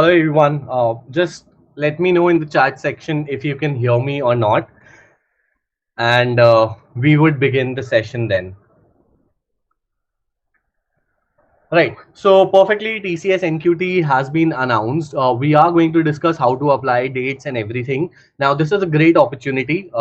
Hello everyone. Just let me know in the chat section if you can hear me or not, and we would begin the session then. Right. So perfectly, TCS NQT has been announced. We are going to discuss how to apply dates and everything. Now, this is a great opportunity.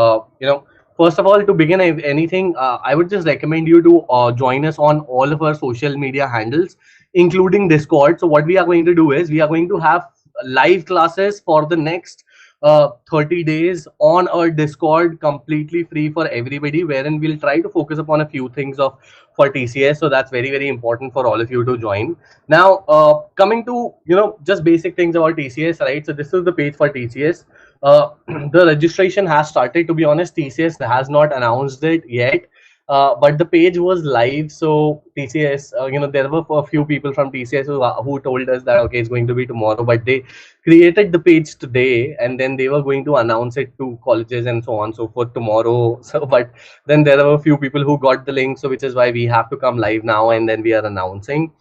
First of all, to begin anything, I would just recommend you to join us on all of our social media handles, including Discord. So what we are going to do is we are going to have live classes for the next 30 days on our Discord, completely free for everybody, wherein we'll try to focus upon a few things of for TCS. So that's very, very important for all of you to join. Now, coming to, just basic things about TCS, right? So this is the page for TCS. The registration has started. To be honest, TCS has not announced it yet. But the page was live, so TCS, there were a few people from TCS who told us that okay, it's going to be tomorrow, but they created the page today, and then they were going to announce it to colleges and so on so forth tomorrow. So, but then there are a few people who got the link, so which is why we have to come live now, and then we are announcing.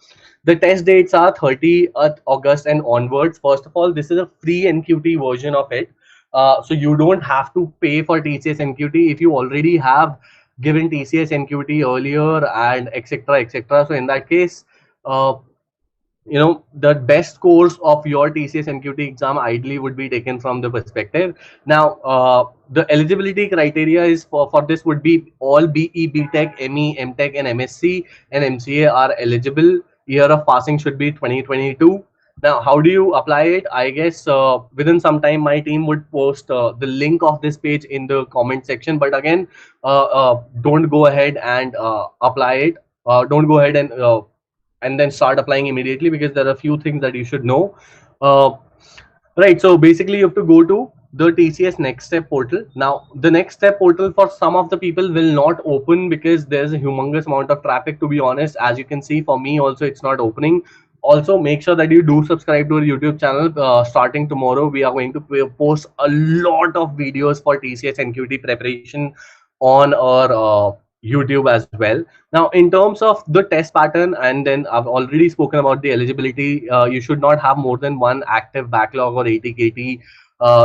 The test dates are 30th August and onwards. First of all, this is a free NQT version of it. So you don't have to pay for TCS NQT if you already have given TCS NQT earlier and etc etc. So in that case, the best scores of your TCS NQT exam ideally would be taken from the perspective. Now, the eligibility criteria is for this would be all BE, BTech, ME, MTech, and MSc and MCA are eligible. Year of passing should be 2022. Now, how do you apply it? I guess within some time, my team would post the link of this page in the comment section. But again, don't go ahead and apply it. Don't go ahead and then start applying immediately, because there are a few things that you should know. Right. So basically, you have to go to the TCS Next Step portal. Now, the Next Step portal for some of the people will not open because there's a humongous amount of traffic. To be honest, as you can see, for me also it's not opening. Also, make sure that you do subscribe to our YouTube channel. Starting tomorrow, we are going to post a lot of videos for TCS NQT preparation on our YouTube as well. Now, in terms of the test pattern, and then I've already spoken about the eligibility. You should not have more than one active backlog or 80 KT.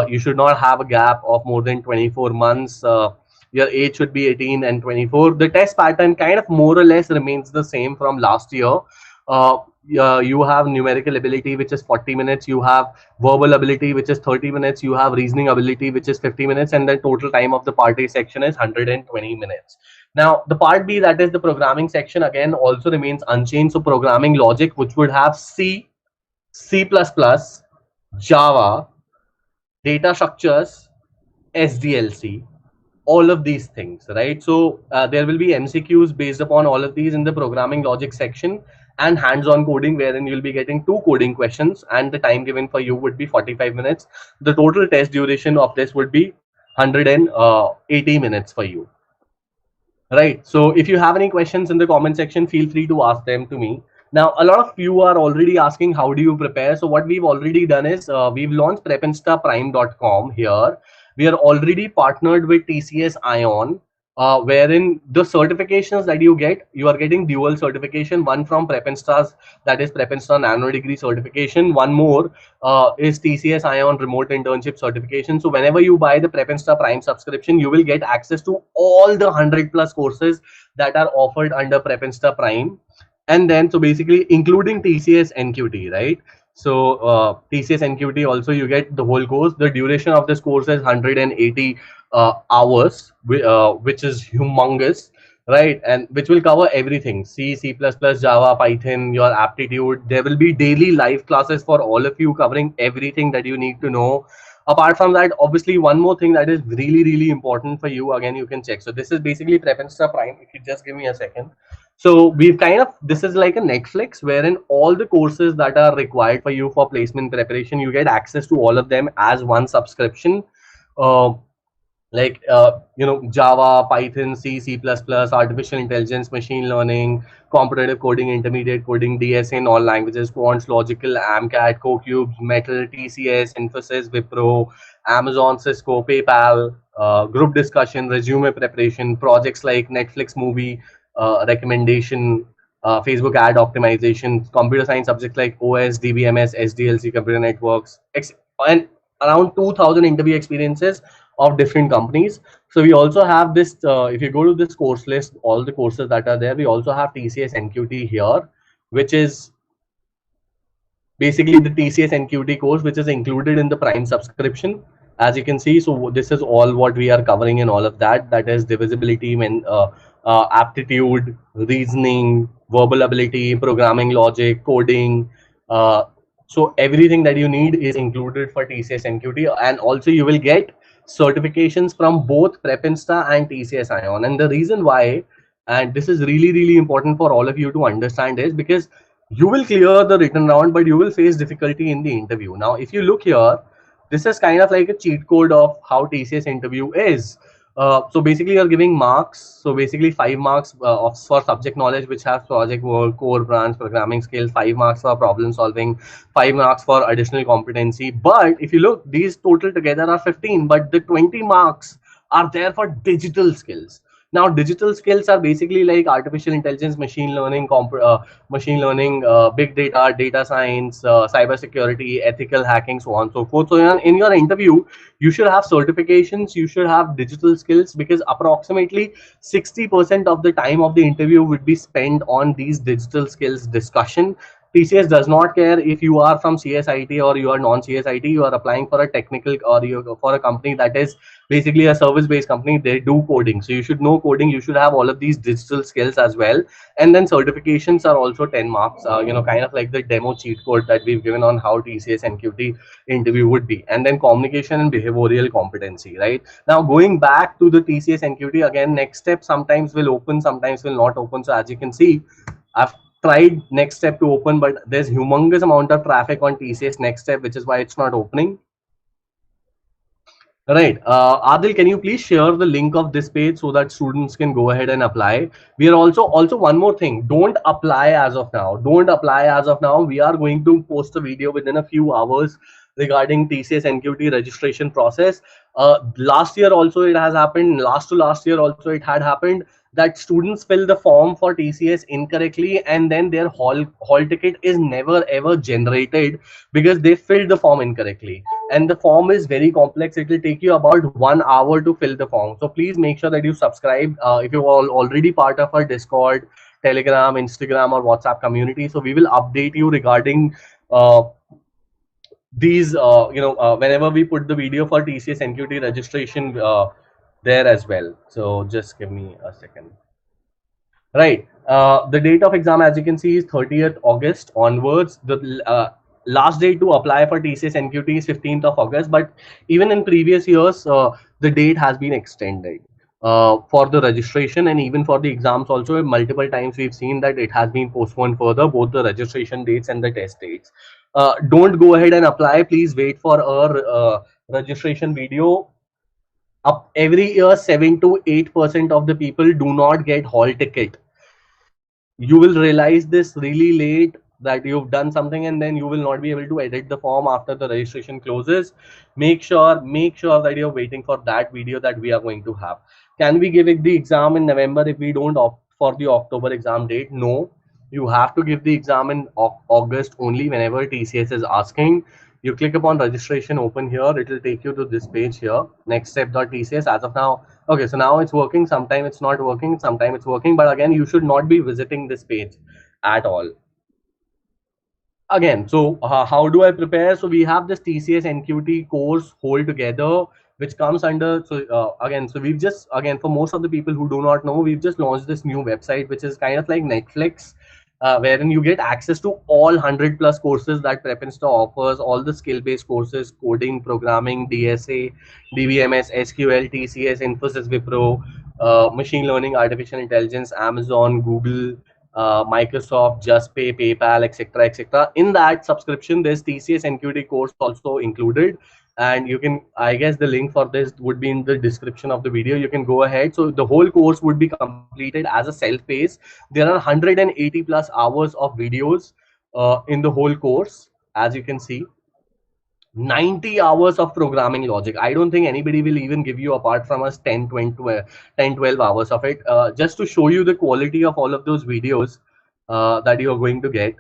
You should not have a gap of more than 24 months. Your age should be 18 and 24. The test pattern kind of more or less remains the same from last year. You have numerical ability, which is 40 minutes. You have verbal ability, which is 30 minutes. You have reasoning ability, which is 50 minutes. And the total time of the part A section is 120 minutes. Now, the part B, that is the programming section, again, also remains unchanged. So programming logic, which would have C, C++, Java, data structures, SDLC, all of these things, right? So there will be MCQs based upon all of these in the programming logic section, and hands-on coding, wherein you'll be getting 2 coding questions, and the time given for you would be 45 minutes. The total test duration of this would be 180 minutes for you. Right. So if you have any questions in the comment section, feel free to ask them to me. Now, a lot of you are already asking, how do you prepare? So what we've already done is we've launched PrepInstaPrime.com here. We are already partnered with TCS Ion, wherein the certifications that you are getting dual certification, one from PrepInsta's, that is PrepInsta Nano Degree certification. One more is TCS Ion Remote Internship certification. So whenever you buy the PrepInsta Prime subscription, you will get access to all the 100+ courses that are offered under PrepInsta Prime. And then, so basically, including TCS NQT, right? So TCS NQT also, you get the whole course. The duration of this course is 180 hours, which is humongous, right? And which will cover everything: C, C++, Java, Python, your aptitude. There will be daily live classes for all of you, covering everything that you need to know. Apart from that, obviously, one more thing that is really, really important for you, again, you can check. So this is basically PrepInsta Prime. If you just give me a second. So we've this is like a Netflix, wherein all the courses that are required for you for placement preparation, you get access to all of them as one subscription. Java, Python, C, C++, artificial intelligence, machine learning, competitive coding, intermediate coding, DSA in all languages, quants, logical, AMCAT, CoCubes, Metal, TCS, Infosys, Wipro, Amazon, Cisco, PayPal, group discussion, resume preparation, projects like Netflix movie recommendation, Facebook ad optimization, computer science subjects like OS, DBMS, SDLC, computer networks, and around 2,000 interview experiences of different companies. So we also have this, if you go to this course list, all the courses that are there, we also have TCS NQT here, which is basically the TCS NQT course, which is included in the Prime subscription. As you can see, so this is all what we are covering in all of that. That is divisibility, aptitude, reasoning, verbal ability, programming logic, coding. Uh, so everything that you need is included for TCS NQT, and also you will get certifications from both PrepInsta and TCS Ion. And the reason why, and this is really really important for all of you to understand, is because you will clear the written round, but you will face difficulty in the interview. Now, if you look here, this is kind of like a cheat code of how TCS interview is. So basically, you're giving marks. So basically, 5 marks for subject knowledge, which have project work, core branch, programming skills. 5 marks for problem solving. 5 marks for additional competency. But if you look, these total together are 15. But the 20 marks are there for digital skills. Now, digital skills are basically like artificial intelligence, machine learning, big data, data science, cyber security, ethical hacking, so on and so forth. So in your interview, you should have certifications, you should have digital skills, because approximately 60% of the time of the interview would be spent on these digital skills discussion. TCS does not care if you are from CSIT or you are non-CSIT. You are applying for a technical, or you for a company that is basically a service-based company. They do coding, so you should know coding. You should have all of these digital skills as well. And then certifications are also 10 marks. Kind of like the demo cheat code that we've given on how TCS NQT interview would be. And then communication and behavioral competency. Right now, going back to the TCS NQT again, next step sometimes will open, sometimes will not open. So as you can see, I've tried next step to open, but there's humongous amount of traffic on TCS next step, which is why it's not opening. Right. Adil, can you please share the link of this page so that students can go ahead and apply? We are also one more thing. Don't apply as of now. Don't apply as of now. We are going to post a video within a few hours regarding TCS NQT registration process. Last year also it has happened. Last to last year also it had happened that students fill the form for TCS incorrectly, and then their hall ticket is never ever generated because they filled the form incorrectly. And the form is very complex. It will take you about 1 hour to fill the form. So please make sure that you subscribe if you're already part of our Discord, Telegram, Instagram, or WhatsApp community. So we will update you regarding these whenever we put the video for TCS NQT registration there as well. So just give me a second. Right. The date of exam, as you can see, is 30th August onwards. The last date to apply for TCS NQT is 15th of August. But even in previous years, the date has been extended for the registration, and even for the exams also. Multiple times we've seen that it has been postponed further, both the registration dates and the test dates. Don't go ahead and apply. Please wait for our registration video. Up every year, 7 to 8% of the people do not get hall ticket. You will realize this really late, that you've done something, and then you will not be able to edit the form after the registration closes. Make sure that you're waiting for that video that we are going to have. Can we give it the exam in November if we don't opt for the October exam date? No, you have to give the exam in August only whenever TCS is asking. You click upon registration, open here, it will take you to this page here, next step.tcs. As of now, okay, so now it's working. Sometime it's not working, sometime it's working, but again, you should not be visiting this page at all. Again, so how do I prepare? So we have this TCS NQT course whole together, which comes under, so again, so we've just, again, for most of the people who do not know, we've just launched this new website, which is kind of like Netflix, wherein you get access to all 100 plus courses that PrepInsta offers, all the skill-based courses, coding, programming, DSA, DBMS, SQL, TCS, Infosys, Wipro, machine learning, artificial intelligence, Amazon, Google, Microsoft, JustPay, PayPal, etc., etc. In that subscription, there's TCS NQT course also included, and you can, I guess the link for this would be in the description of the video. You can go ahead. So the whole course would be completed as a self-paced. There are 180 plus hours of videos in the whole course, as you can see. 90 hours of programming logic. I don't think anybody will even give you, apart from us, 10 12 hours of it. Just to show you the quality of all of those videos, that you are going to get.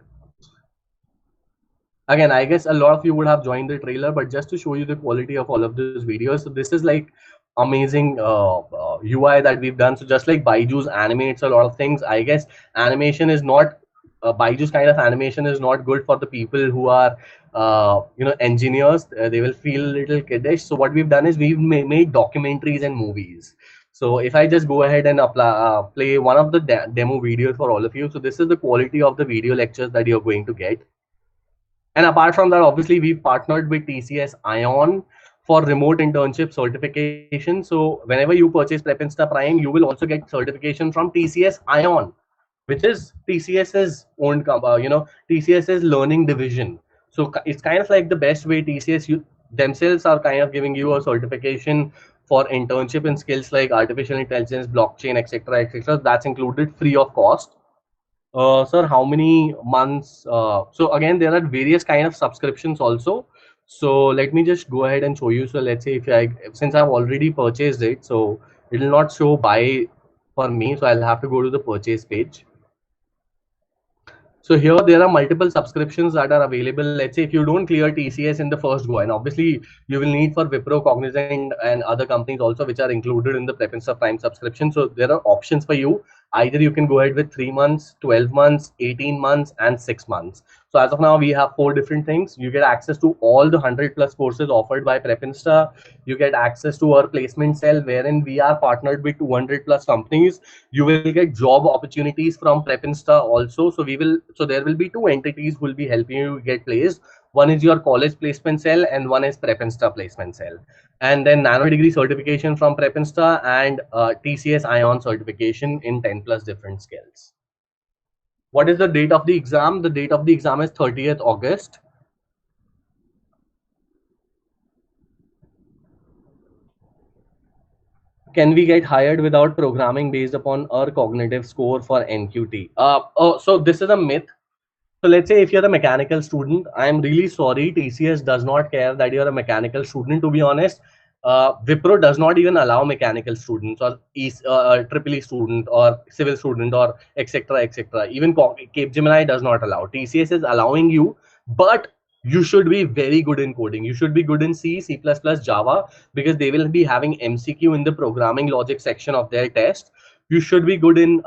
Again, I guess a lot of you would have joined the trailer, but just to show you the quality of all of these videos, so this is like amazing UI that we've done. So just like Byju's animates a lot of things, I guess animation is not Byju's kind of animation is not good for the people who are engineers. They will feel a little kiddish. So what we've done is we've made documentaries and movies. So if I just go ahead and play one of the demo videos for all of you, so this is the quality of the video lectures that you're going to get. And apart from that, obviously, we've partnered with TCS Ion for remote internship certification. So whenever you purchase PrepInsta Prime, you will also get certification from TCS Ion, which is TCS's own, TCS's learning division. So it's kind of like the best way TCS themselves are kind of giving you a certification for internship in skills like artificial intelligence, blockchain, etc., etc. That's included free of cost. Sir, how many months? So again, there are various kind of subscriptions also. So let me just go ahead and show you. So let's say since I've already purchased it, so it will not show buy for me. So I'll have to go to the purchase page. So here there are multiple subscriptions that are available. Let's say if you don't clear TCS in the first go, and obviously you will need for Wipro, Cognizant, and other companies also, which are included in the PrepInsta Prime subscription. So there are options for you. Either you can go ahead with 3 months, 12 months, 18 months, and 6 months. So as of now, we have 4 different things. You get access to all the 100 plus courses offered by PrepInsta. You get access to our placement cell, wherein we are partnered with 200 plus companies. You will get job opportunities from PrepInsta also. So there will be 2 entities who will be helping you get placed. One is your college placement cell and one is PrepInsta placement cell. And then nano degree certification from PrepInsta and TCS Ion certification in 10 plus different skills. What is the date of the exam? The date of the exam is 30th August. Can we get hired without programming based upon our cognitive score for NQT? So this is a myth. So let's say if you're a mechanical student, I'm really sorry, TCS does not care that you're a mechanical student. To be honest, Wipro does not even allow mechanical students or triple E student or civil student or etc. etc. Even Capgemini does not allow. TCS is allowing you, but you should be very good in coding. You should be good in C, C++, Java, because they will be having MCQ in the programming logic section of their test. You should be good in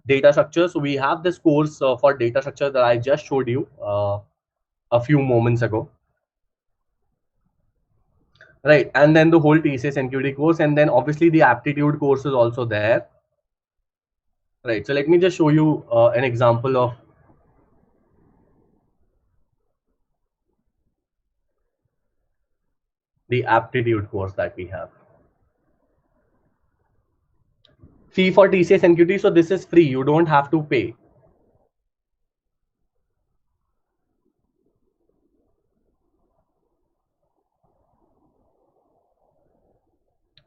data structure. So we have this course for data structure that I just showed you a few moments ago. Right. And then the whole TCS NQT course. And then obviously the aptitude course is also there. Right. So let me just show you an example of the aptitude course that we have. Fee for TCS NQT. So this is free. You don't have to pay.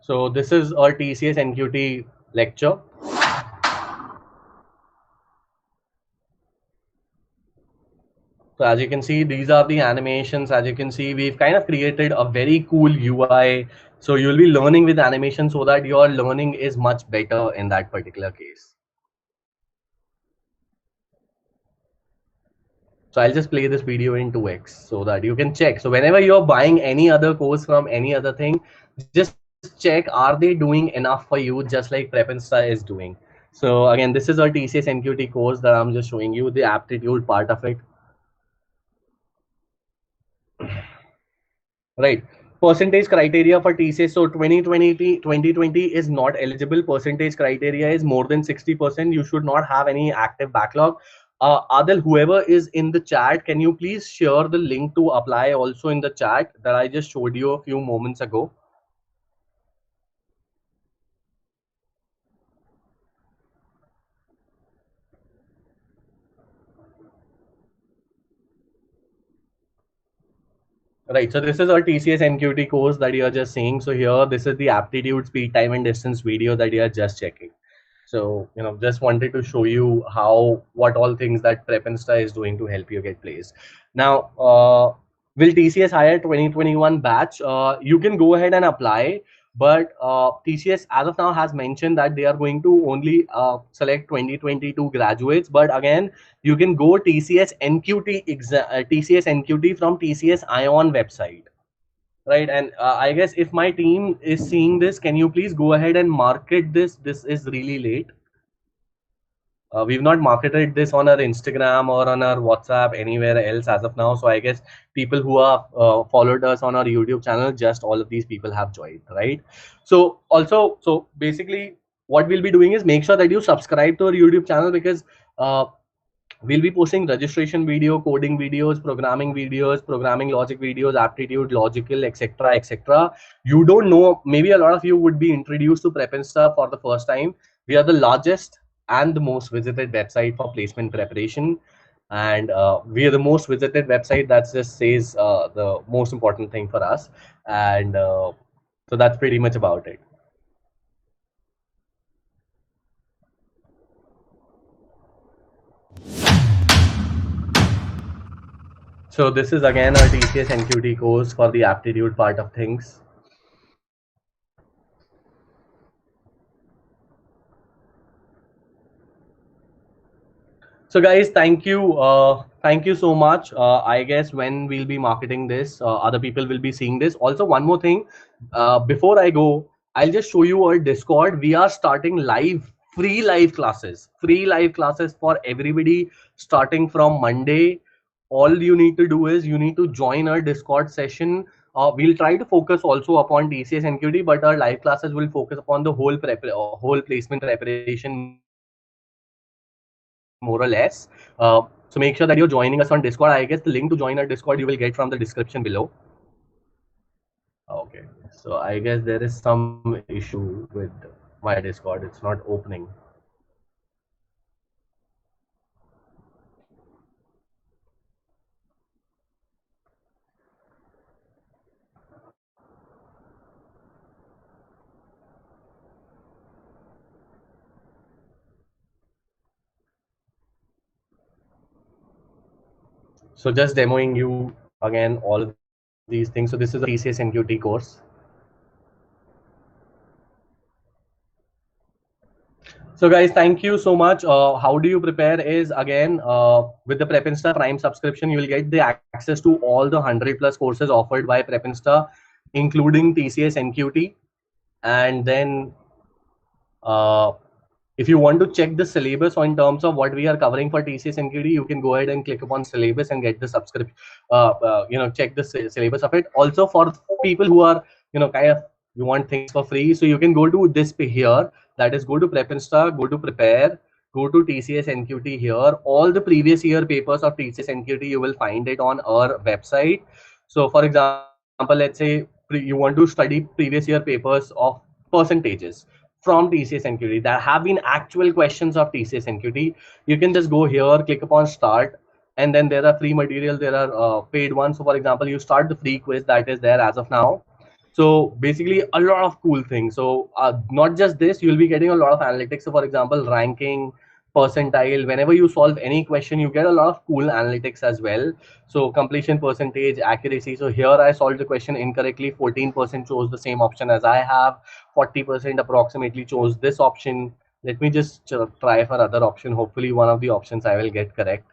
So this is our TCS NQT lecture. So as you can see, these are the animations. As you can see, we've kind of created a very cool UI. So you'll be learning with animation so that your learning is much better in that particular case. So I'll just play this video in 2x so that you can check. So whenever you're buying any other course from any other thing, just check, are they doing enough for you, just like PrepInsta is doing. So again, this is our TCS NQT course that I'm just showing you the aptitude part of it. Right. Percentage criteria for TCS. So 2020 is not eligible. Percentage criteria is more than 60%. You should not have any active backlog. Adil, whoever is in the chat, can you please share the link to apply also in the chat that I just showed you a few moments ago? Right. So this is our TCS NQT course that you are just seeing. So here, this is the aptitude, speed, time, and distance video that you are just checking. So, just wanted to show you what all things that PrepInsta is doing to help you get placed. Now, will TCS hire 2021 batch? You can go ahead and apply. But TCS as of now has mentioned that they are going to only select 2022 graduates. But again, you can go TCS NQT from TCS Ion website, right? And I guess if my team is seeing this, can you please go ahead and market this? This is really late. We've not marketed this on our Instagram or on our WhatsApp anywhere else as of now. So I guess people who have followed us on our YouTube channel, just all of these people have joined, right? So also, so basically, what we'll be doing is make sure that you subscribe to our YouTube channel, because uh, we'll be posting registration video, coding videos, programming logic videos, aptitude, logical, etc., etc. You don't know, maybe a lot of you would be introduced to PrepInsta for the first time. We are the largest and the most visited website for placement preparation, and we are the most visited website. That just says the most important thing for us, and so that's pretty much about it. So this is again our TCS NQT course for the aptitude part of things. So guys, thank you so much. I guess when we'll be marketing this, other people will be seeing this. Also, one more thing, before I go, I'll just show you our Discord. We are starting free live classes for everybody starting from Monday. All you need to do is you need to join our Discord session. We'll try to focus also upon TCS NQT, but our live classes will focus upon the whole placement preparation, more or less. So make sure that you're joining us on Discord. I guess the link to join our Discord you will get from the description below. Okay. So I guess there is some issue with my Discord. It's not opening. So just demoing you again all of these things. So this is a TCS NQT course. So guys, thank you so much. How do you prepare is again with the PrepInsta Prime subscription, you will get the access to all the 100+ courses offered by PrepInsta, including TCS NQT. And then uh, if you want to check the syllabus in terms of what we are covering for TCS NQT, you can go ahead and click upon syllabus and get the subscription. Check the syllabus of it. Also for people who are kind of you want things for free, so you can go to this here. That is, go to PrepInsta, go to prepare, go to TCS NQT here. All the previous year papers of TCS NQT you will find it on our website. So for example, let's say you want to study previous year papers of percentages from TCS NQT. There have been actual questions of TCS NQT. You can just go here, click upon start, and then there are free material, there are paid ones. So for example, you start the free quiz that is there as of now. So basically a lot of cool things. So not just this, you'll be getting a lot of analytics. So for example, ranking, percentile, whenever you solve any question, you get a lot of cool analytics as well. So completion percentage, accuracy. So here I solved the question incorrectly, 14% chose the same option as I have, 40% approximately chose this option. Let me just try for other option. Hopefully one of the options I will get correct.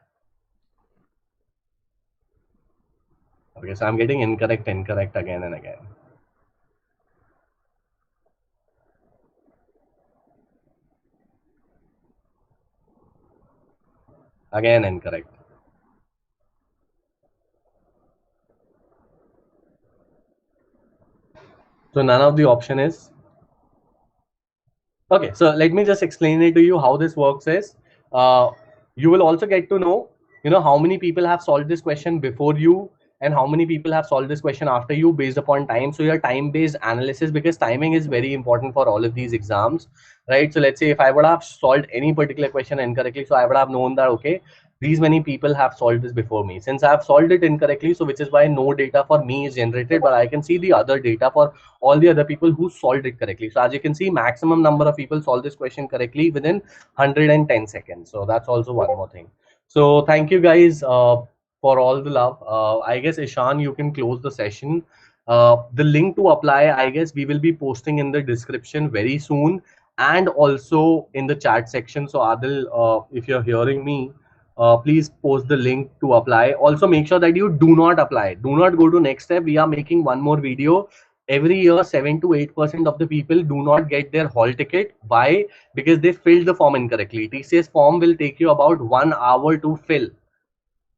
Okay, so I'm getting incorrect again and again. Again incorrect. So none of the option is. Okay, so let me just explain it to you how this works is, uh, you will also get to know, how many people have solved this question before you and how many people have solved this question after you based upon time. So your time-based analysis, because timing is very important for all of these exams, right? So let's say if I would have solved any particular question incorrectly, so I would have known that, okay, these many people have solved this before me. Since I have solved it incorrectly, so which is why no data for me is generated, but I can see the other data for all the other people who solved it correctly. So as you can see, maximum number of people solve this question correctly within 110 seconds. So that's also one more thing. So thank you guys for all the love. I guess Ishan, you can close the session. The link to apply, I guess we will be posting in the description very soon, and also in the chat section. So Adil, if you're hearing me, please post the link to apply. Also make sure that you do not apply. Do not go to next step. We are making one more video. Every year, 7 to 8% of the people do not get their hall ticket. Why? Because they filled the form incorrectly. TCS form will take you about 1 hour to fill.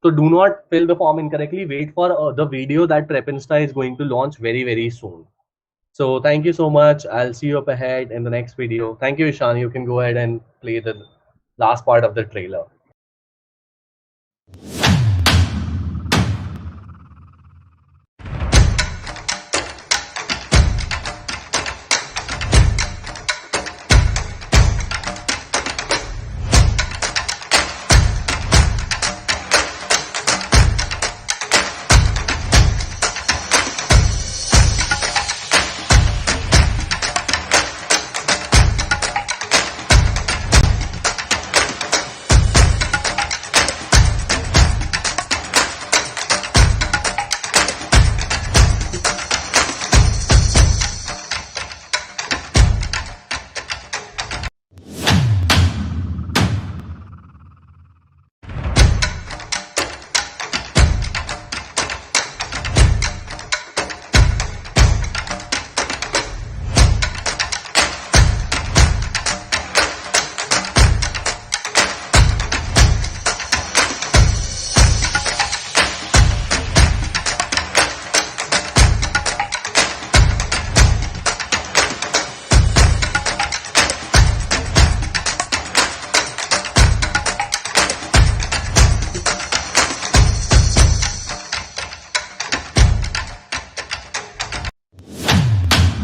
So do not fill the form incorrectly. Wait for the video that PrepInsta is going to launch very, very soon. So thank you so much. I'll see you up ahead in the next video. Thank you, Ishan. You can go ahead and play the last part of the trailer.